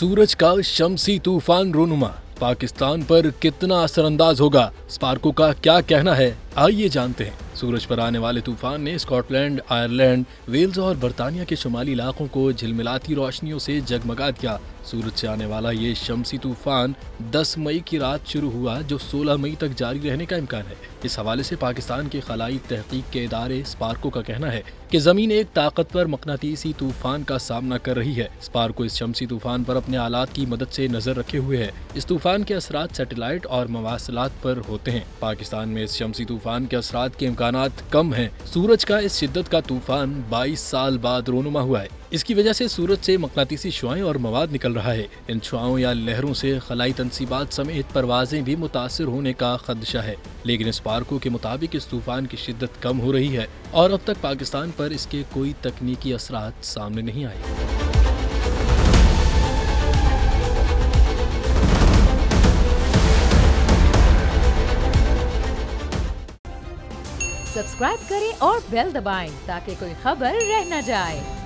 सूरज का शम्सी तूफान रोनुमा पाकिस्तान पर कितना असरअंदाज होगा, स्पार्को का क्या कहना है, आइए जानते हैं। सूरज पर आने वाले तूफान ने स्कॉटलैंड, आयरलैंड, वेल्स और बर्तानिया के शुमाली इलाकों को झिलमिलाती रोशनियों से जगमगा दिया। सूरज से आने वाला ये शम्सी तूफान 10 मई की रात शुरू हुआ, जो 16 मई तक जारी रहने का इम्कान है। इस हवाले से पाकिस्तान के खलाई तहकीक के इदारे स्पार्को का कहना है कि जमीन एक ताकतवर मकनातीसी तूफान का सामना कर रही है। स्पार्को इस शम्सी तूफान पर अपने आलात की मदद से नजर रखे हुए है। इस तूफान के असरात सैटेलाइट और मवासलात पर होते हैं। पाकिस्तान में इस शम्सी तूफान के असरात के इम्कानात कम हैं। सूरज का इस शिद्दत का तूफान 22 साल बाद रोनुमा हुआ है। इसकी वजह से सूरज से मकनातीसी शुआएं और मवाद निकल रहा है। इन शुआओं या लहरों से खलाई तनसीबात समेत परवाजें भी मुतासिर होने का खदशा है। लेकिन स्पार्को के मुताबिक इस तूफान की शिद्दत कम हो रही है और अब तक पाकिस्तान पर इसके कोई तकनीकी असरात सामने नहीं आए। सब्सक्राइब करें और बेल दबाएं ताकि कोई खबर रह न जाए।